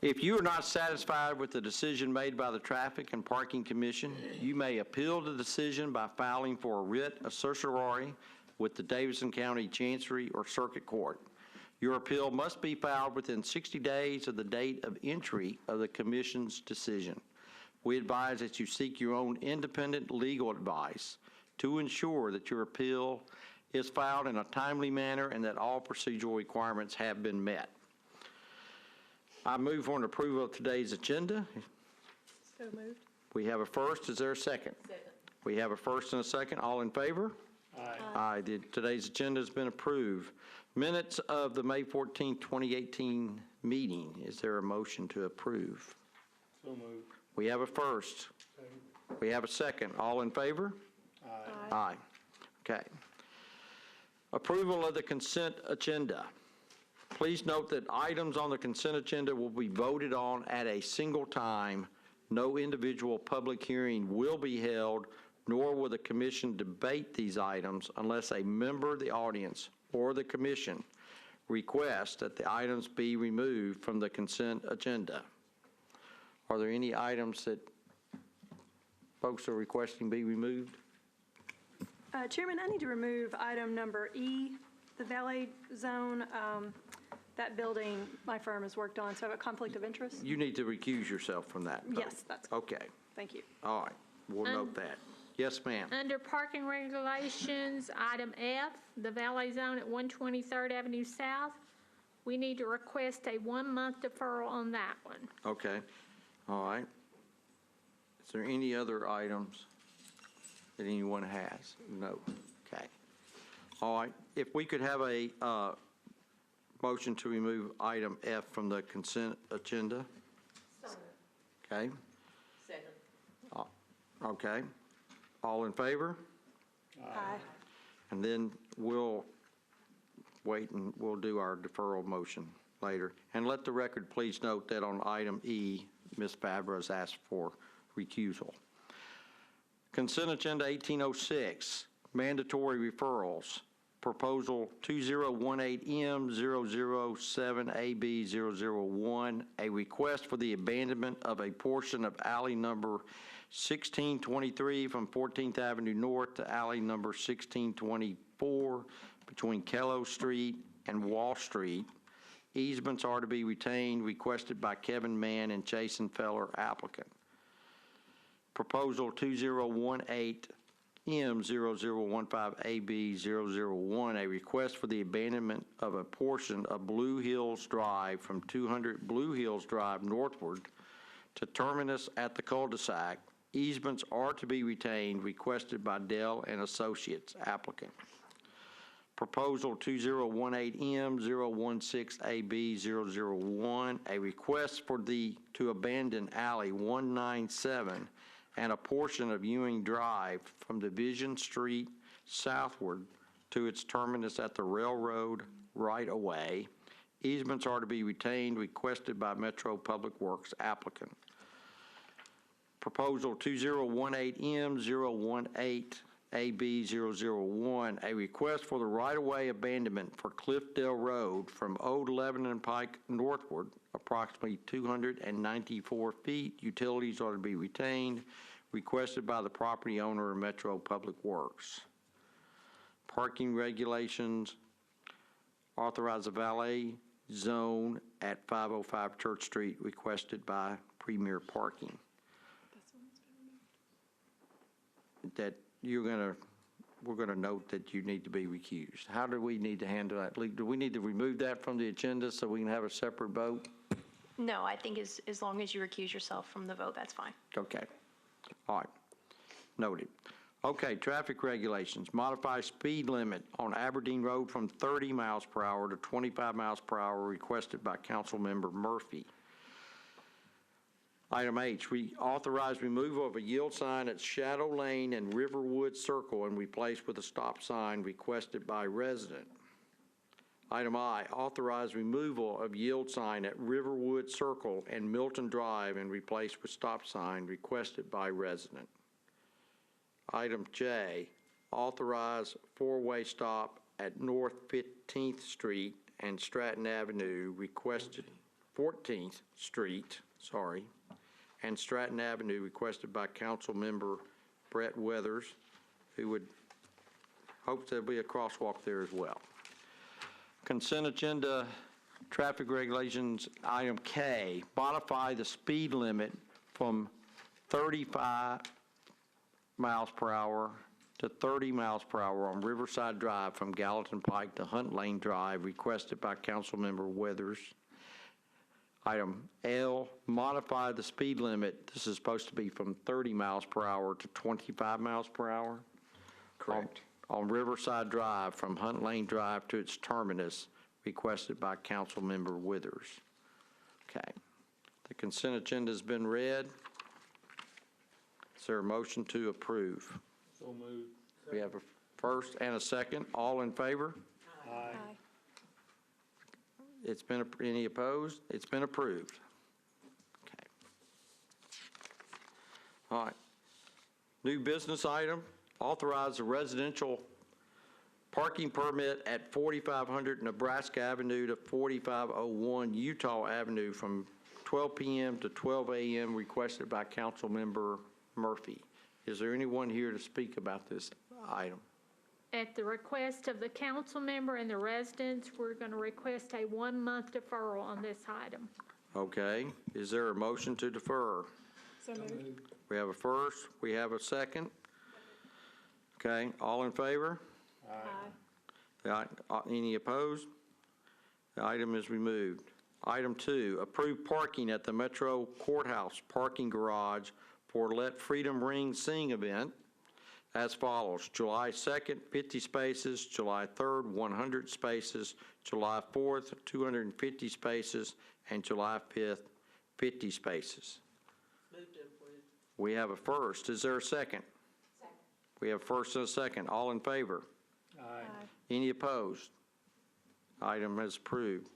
If you are not satisfied with the decision made by the Traffic and Parking Commission, you may appeal the decision by filing for a writ of certiorari with the Davidson County Chancery or Circuit Court. Your appeal must be filed within 60 days of the date of entry of the Commission's decision. We advise that you seek your own independent legal advice to ensure that your appeal is filed in a timely manner and that all procedural requirements have been met. I move for an approval of today's agenda. So moved. We have a first. Is there a second? Second. We have a first and a second. All in favor? Aye. Today's agenda has been approved. Minutes of the May 14, 2018 meeting. Is there a motion to approve? So moved. We have a first. Second. We have a second. All in favor? Aye. Aye. Okay. Approval of the consent agenda. Please note that items on the consent agenda will be voted on at a single time. No individual public hearing will be held, nor will the commission debate these items unless a member of the audience or the commission requests that the items be removed from the consent agenda. Are there any items that folks are requesting be removed? Chairman, I need to remove item number E, the valet zone. That building my firm has worked on, so I have a conflict of interest. You need to recuse yourself from that vote. Yes, that's Okay. Thank you. All right. We'll note that. Yes, ma'am. Under parking regulations, item F, the valet zone at 123rd Avenue South, we need to request a 1-month deferral on that one. Okay. All right. Is there any other items that anyone has? No. Okay. All right. If we could have a motion to remove item F from the consent agenda. Okay. Second. Okay. All in favor? Aye. And then we'll wait and we'll do our deferral motion later. And let the record please note that on item E, Ms. Favreau has asked for recusal. Consent agenda 1806, mandatory referrals. Proposal 2018M007AB001, a request for the abandonment of a portion of alley number 1623 from 14th Avenue North to alley number 1624 between Kello Street and Wall Street. Easements are to be retained, requested by Kevin Mann and Jason Feller, applicant. Proposal 2018M0015AB001, a request for the abandonment of a portion of Blue Hills Drive from 200 Blue Hills Drive northward to terminus at the cul-de-sac. Easements are to be retained, requested by Dell and Associates, applicant. Proposal 2018M016AB001, a request for to abandon alley 197 and a portion of Ewing Drive from Division Street southward to its terminus at the railroad right-of-way. Easements are to be retained, requested by Metro Public Works, applicant. Proposal 2018M018AB001, a request for the right-of-way abandonment for Cliffdale Road from Old Lebanon Pike northward, approximately 294 feet. Utilities are to be retained, requested by the property owner of Metro Public Works. Parking regulations, authorize a valet zone at 505 Church Street, requested by Premier Parking. That we're going to note that you need to be recused. How do we need to handle that? Do we need to remove that from the agenda so we can have a separate vote? No, I think as long as you recuse yourself from the vote, that's fine. Okay. All right. Noted. Okay, traffic regulations. Modify speed limit on Aberdeen Road from 30 miles per hour to 25 miles per hour, requested by Councilmember Murphy. Item H, we authorize removal of a yield sign at Shadow Lane and Riverwood Circle and replace with a stop sign, requested by resident. Item I, authorize removal of yield sign at Riverwood Circle and Milton Drive and replace with stop sign, requested by resident. Item J, authorize four-way stop at North 15th Street and Stratton Avenue, requested 14th Street, and Stratton Avenue, requested by Council Member Brett Weathers, who would hope there'll be a crosswalk there as well. Consent agenda, traffic regulations, item K, modify the speed limit from 35 miles per hour to 30 miles per hour on Riverside Drive from Gallatin Pike to Hunt Lane Drive, requested by Councilmember Weathers. Item L, modify the speed limit. This is supposed to be from 30 miles per hour to 25 miles per hour. Correct. On Riverside Drive from Hunt Lane Drive to its terminus, requested by Councilmember Withers. Okay. The consent agenda has been read. Is there a motion to approve? So moved. We have a first and a second. All in favor? Aye. It's been, any opposed? It's been approved. Okay. All right. New business item, authorize a residential parking permit at 4500 Nebraska Avenue to 4501 Utah Avenue from 12 p.m. to 12 a.m., requested by Councilmember Murphy. Is there anyone here to speak about this item? At the request of the council member and the residents, we're going to request a 1-month deferral on this item. Okay. Is there a motion to defer? So moved. We have a first. We have a second. Okay. All in favor? Any opposed? The item is removed. Item 2, approve parking at the Metro Courthouse parking garage for Let Freedom Ring Sing event as follows: July 2nd, 50 spaces, July 3rd, 100 spaces, July 4th, 250 spaces, and July 5th, 50 spaces. We have a first. Is there a second? Second. We have a first and a second. All in favor? Aye. Any opposed? Item is approved.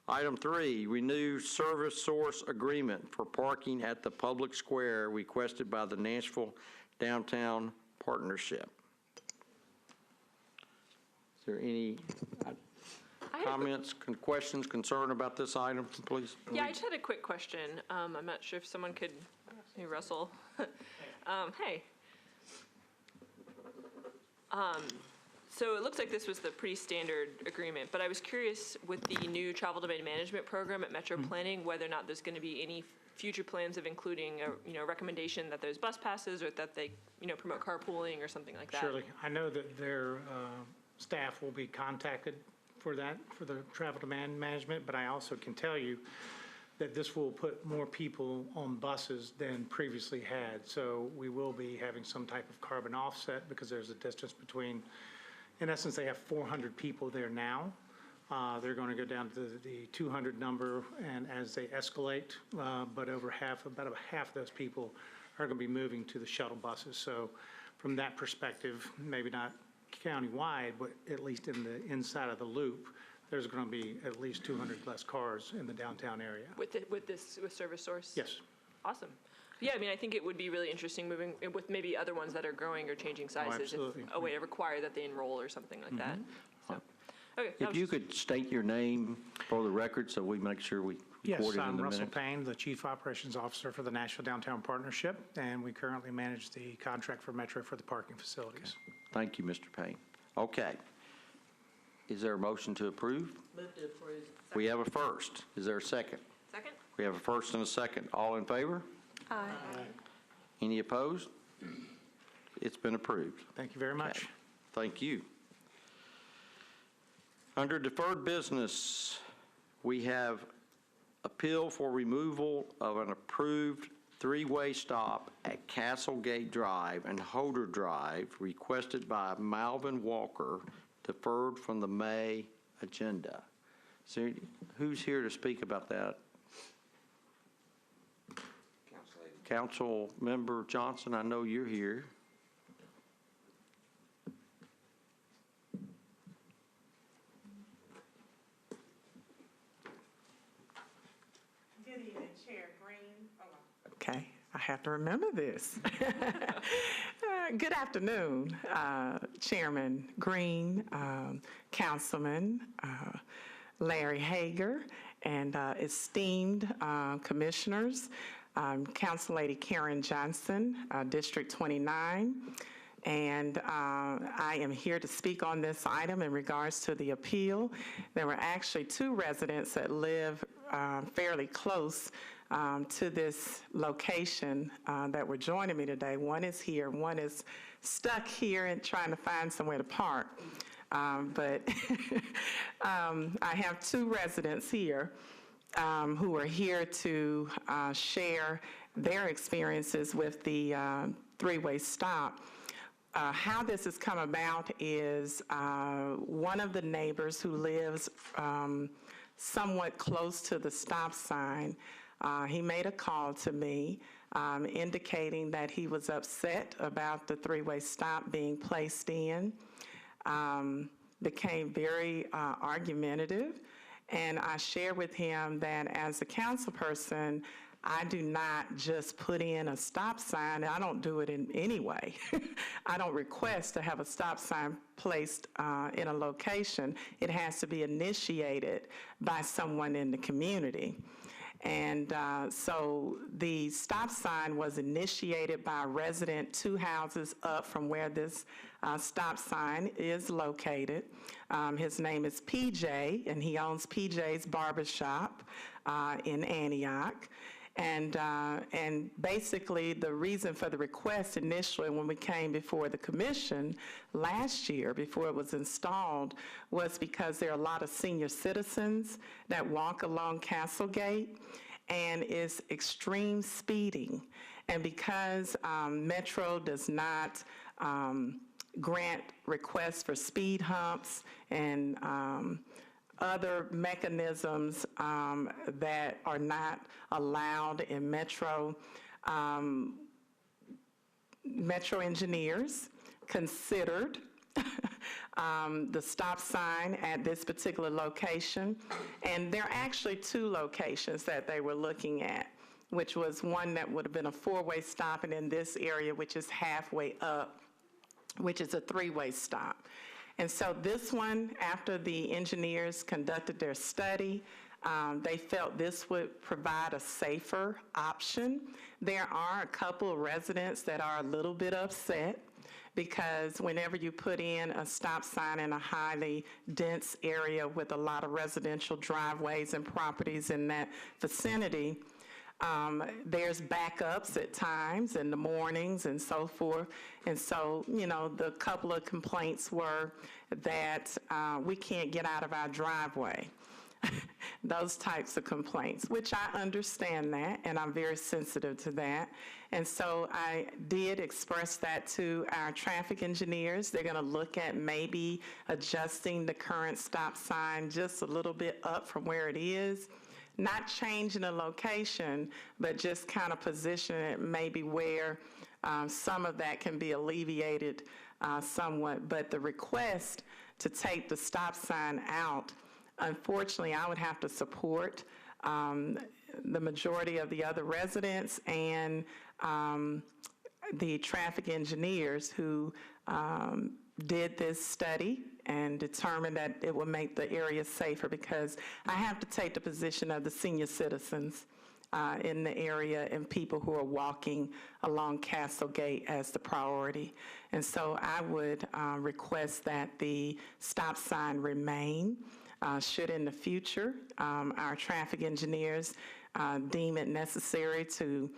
Item 3, renew service source agreement for parking at the public square, requested by the Nashville Downtown Partnership. Is there any comments, questions, concern about this item, please? Yeah, I just had a quick question. I'm not sure if someone could, hey, Russell. Hey. So it looks like this was the pretty standard agreement, but I was curious with the new travel domain management program at Metro Planning, whether or not there's going to be any future plans of including a recommendation that there's bus passes or that they promote carpooling or something like that. Surely. I know that their staff will be contacted for that, for the travel demand management, but I also can tell you that this will put more people on buses than previously had. So we will be having some type of carbon offset because there's a distance between, in essence, they have 400 people there now. They're going to go down to the 200 number, and as they escalate, but about half of those people are going to be moving to the shuttle buses. So from that perspective, maybe not countywide, but at least in the inside of the loop, there's going to be at least 200 less cars in the downtown area. With Service Source? Yes. Awesome. Yeah, I mean, I think it would be really interesting moving with maybe other ones that are growing or changing sizes. absolutely. A way to require that they enroll or something like that. So, okay. that If was you just- could state your name for the record so we make sure we Yes, record it in I'm the Russell minutes. Payne, the Chief Operations Officer for the Nashville Downtown Partnership, and we currently manage the contract for Metro for the parking facilities. Thank you, Mr. Payne. Okay. Is there a motion to approve? Move to approve. We have a first. Is there a second? Second? We have a first and a second. All in favor? Aye. Any opposed? It's been approved. Thank you very much. Thank you. Under deferred business, we have appeal for removal of an approved three-way stop at Castlegate Drive and Holder Drive, requested by Malvin Walker, deferred from the May agenda. So who's here to speak about that? Council Member Johnson, I know you're here. Good evening, Chair Green. Okay, I have to remember this. Good afternoon, Chairman Green, Councilman Larry Hager, and esteemed commissioners, Council Lady Karen Johnson, District 29, and I am here to speak on this item in regards to the appeal. There were actually 2 residents that live fairly close to this location that were joining me today. One is here, one is stuck here and trying to find somewhere to park. But I have 2 residents here who are here to share their experiences with the 3-way stop. How this has come about is one of the neighbors who lives somewhat close to the stop sign, he made a call to me indicating that he was upset about the 3-way stop being placed in. Became very argumentative, and I shared with him that as a council person, I do not just put in a stop sign. I don't do it in any way. I don't request to have a stop sign placed in a location. It has to be initiated by someone in the community. And so the stop sign was initiated by a resident 2 houses up from where this stop sign is located. His name is PJ, and he owns PJ's Barbershop in Antioch. And basically, the reason for the request initially when we came before the commission last year, before it was installed, was because there are a lot of senior citizens that walk along Castlegate, and is extreme speeding. And because Metro does not grant requests for speed humps and other mechanisms that are not allowed in Metro. Metro engineers considered the stop sign at this particular location, and there are actually 2 locations that they were looking at, which was one that would have been a 4-way stop, and in this area, which is halfway up, which is a 3-way stop. And so this one, after the engineers conducted their study, they felt this would provide a safer option. There are a couple of residents that are a little bit upset because whenever you put in a stop sign in a highly dense area with a lot of residential driveways and properties in that vicinity, there's backups at times in the mornings and so forth. And so, you know, the couple of complaints were that we can't get out of our driveway. Those types of complaints, which I understand that, and I'm very sensitive to that. And so I did express that to our traffic engineers. They're going to look at maybe adjusting the current stop sign just a little bit up from where it is. Not changing the location, but just kind of position it maybe where some of that can be alleviated somewhat. But the request to take the stop sign out, unfortunately, I would have to support the majority of the other residents and the traffic engineers who did this study and determined that it would make the area safer, because I have to take the position of the senior citizens in the area and people who are walking along Castlegate as the priority. And so I would request that the stop sign remain. Should in the future our traffic engineers deem it necessary to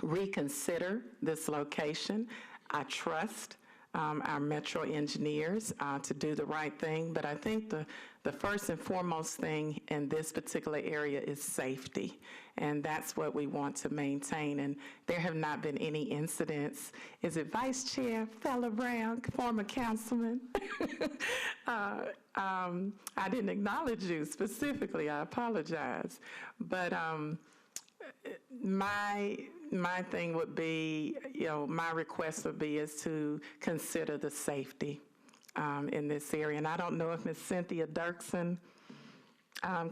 reconsider this location, I trust our Metro engineers to do the right thing. But I think the first and foremost thing in this particular area is safety. And that's what we want to maintain. And there have not been any incidents. Is it Vice Chair Fella Brown, former councilman? I didn't acknowledge you specifically. I apologize. But my thing would be, you know, my request would be is to consider the safety in this area. And I don't know if Ms. Cynthia Dirksen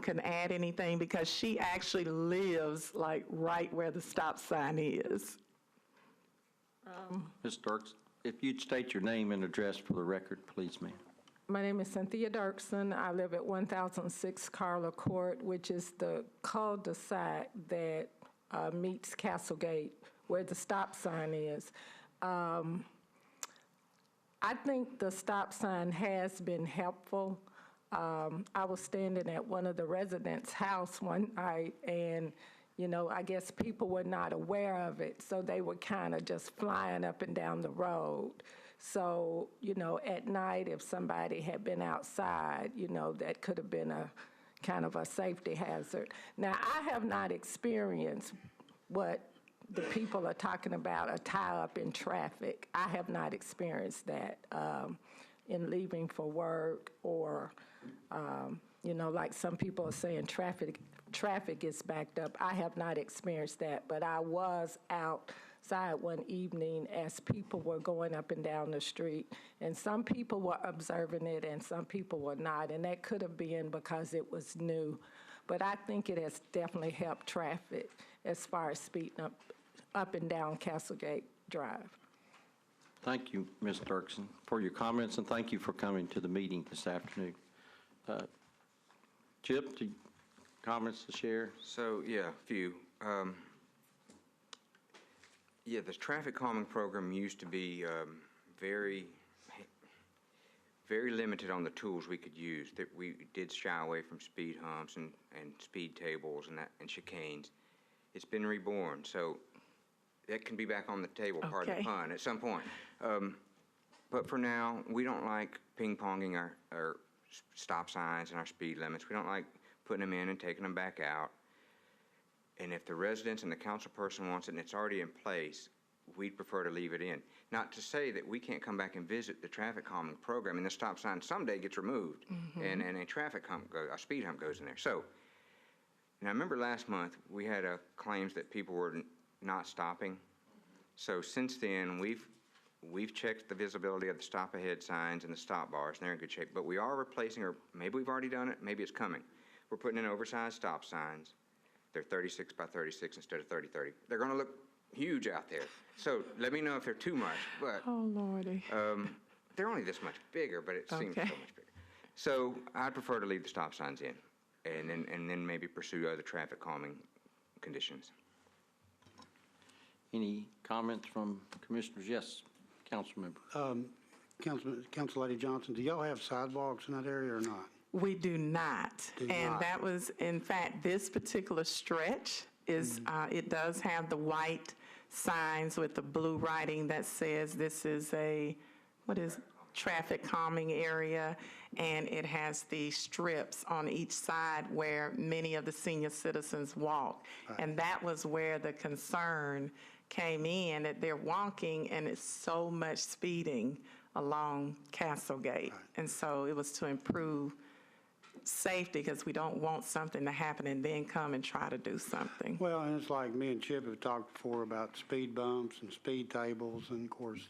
can add anything, because she actually lives like right where the stop sign is. Ms. Dirks, if you'd state your name and address for the record, please, ma'am. My name is Cynthia Dirksen. I live at 1006 Carla Court, which is the cul-de-sac that meets Castlegate, where the stop sign is. I think the stop sign has been helpful. I was standing at one of the residents' house one night, and, you know, I guess people were not aware of it, so they were kind of just flying up and down the road. So, you know, at night, if somebody had been outside, you know, that could have been a kind of a safety hazard. Now, I have not experienced what the people are talking about, a tie-up in traffic. I have not experienced that in leaving for work or, you know, like some people are saying traffic is backed up. I have not experienced that, but I was outside one evening as people were going up and down the street, and some people were observing it and some people were not, and that could have been because it was new. But I think it has definitely helped traffic as far as speeding up and down Castlegate Drive. Thank you, Ms. Dirksen, for your comments, and thank you for coming to the meeting this afternoon. Chip, do you, comments to share? So, yeah, a few. Yeah, the traffic calming program used to be very limited on the tools we could use. That we did shy away from speed humps and speed tables and chicanes. It's been reborn, so that can be back on the table, pardon the pun, at some point. But for now, we don't like ping-ponging our stop signs and our speed limits. We don't like putting them in and taking them back out. And if the residents and the council person wants it and it's already in place, we'd prefer to leave it in. Not to say that we can't come back and visit the traffic calming program and the stop sign someday gets removed and a speed hump goes in there. So, and I remember last month we had claims that people were not stopping. So since then, we've checked the visibility of the stop ahead signs and the stop bars, and they're in good shape. But we are replacing, or maybe we've already done it, maybe it's coming. We're putting in oversized stop signs. They're 36 by 36 instead of 30-30. They're going to look huge out there. So let me know if they're too much. But Oh, Lordy. they're only this much bigger, but it seems so much bigger. So I'd prefer to leave the stop signs in, and then maybe pursue other traffic calming conditions. Any comments from commissioners? Yes, council member. Council Lady Johnson, do y'all have sidewalks in that area or not? We do not. And that was, in fact, this particular stretch is, it does have the white signs with the blue writing that says this is traffic calming area, and it has the strips on each side where many of the senior citizens walk. Right. And that was where the concern came in, that they're walking and it's so much speeding along Castlegate. Right. And so it was to improve safety, because we don't want something to happen and then come and try to do something. Well, and it's like me and Chip have talked before about speed bumps and speed tables, and of course,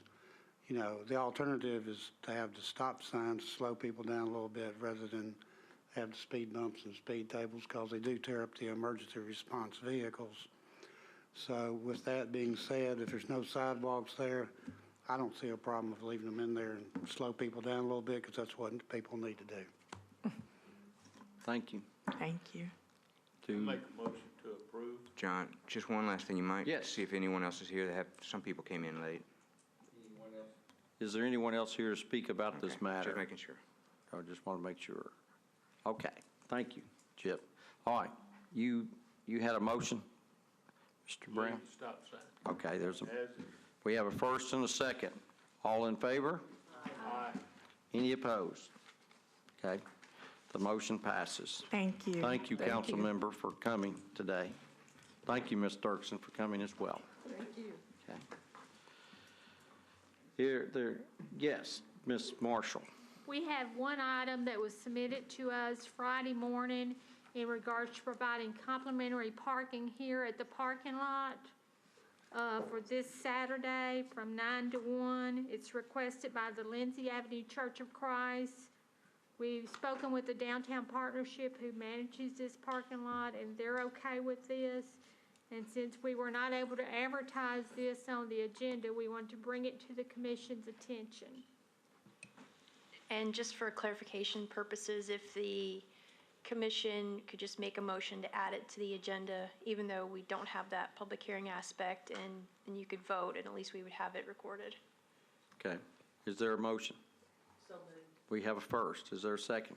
you know, the alternative is to have the stop signs to slow people down a little bit rather than have the speed bumps and speed tables, because they do tear up the emergency response vehicles. So with that being said, if there's no sidewalks there, I don't see a problem with leaving them in there and slow people down a little bit, because that's what people need to do. Thank you. Thank you. Make a motion to approve. John, just one last thing. You might Yes. see if anyone else is here. Some people came in late. Is there anyone else here to speak about this matter? Just making sure. I just want to make sure. Okay, thank you, Chip. All right, you had a motion, Mr. Brown? Stop sign. Okay, As we have a first and a second. All in favor? Aye. Any opposed? Okay, the motion passes. Thank you. Thank you, council member, for coming today. Thank you, Ms. Dirksen, for coming as well. Thank you. Okay. Yes, Ms. Marshall. We have one item that was submitted to us Friday morning in regards to providing complimentary parking here at the parking lot for this Saturday from 9 to 1. It's requested by the Lindsay Avenue Church of Christ. We've spoken with the Downtown Partnership who manages this parking lot, and they're okay with this. And since we were not able to advertise this on the agenda, we want to bring it to the commission's attention. And just for clarification purposes, if the commission could just make a motion to add it to the agenda, even though we don't have that public hearing aspect, and you could vote, and at least we would have it recorded. Okay. Is there a motion? So moved. We have a first. Is there a second?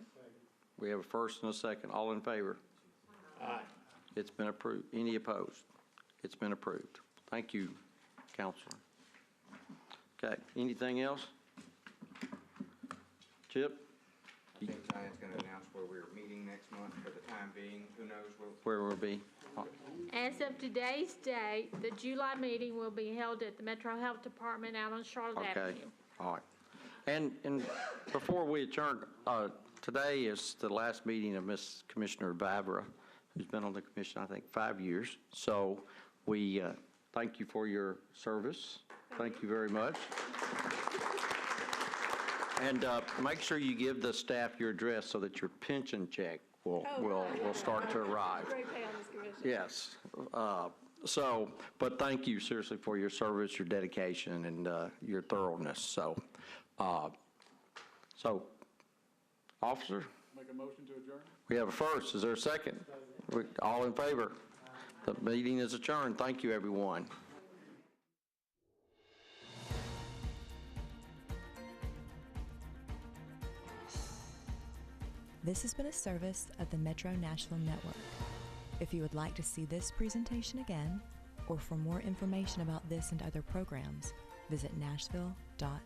We have a first and a second. All in favor? Aye. It's been approved. Any opposed? It's been approved. Thank you, Counselor. Okay, anything else? Chip? I think Zion's going to announce where we're meeting next month for the time being. Who knows Where will it be? As of today's date, the July meeting will be held at the Metro Health Department out on Charlotte Okay, Avenue. all right. And before we adjourn, today is the last meeting of Miss Commissioner Vavra, who's been on the commission, I think, 5 years. So we thank you for your service. Thank you very much. And make sure you give the staff your address so that your pension check will start to arrive. Great pay on this commission. Yes. But thank you seriously for your service, your dedication, and your thoroughness. So, officer? Make a motion to adjourn? We have a first. Is there a second? All in favor? The meeting is adjourned. Thank you, everyone. This has been a service of the Metro Nashville Network. If you would like to see this presentation again, or for more information about this and other programs, visit nashville.org.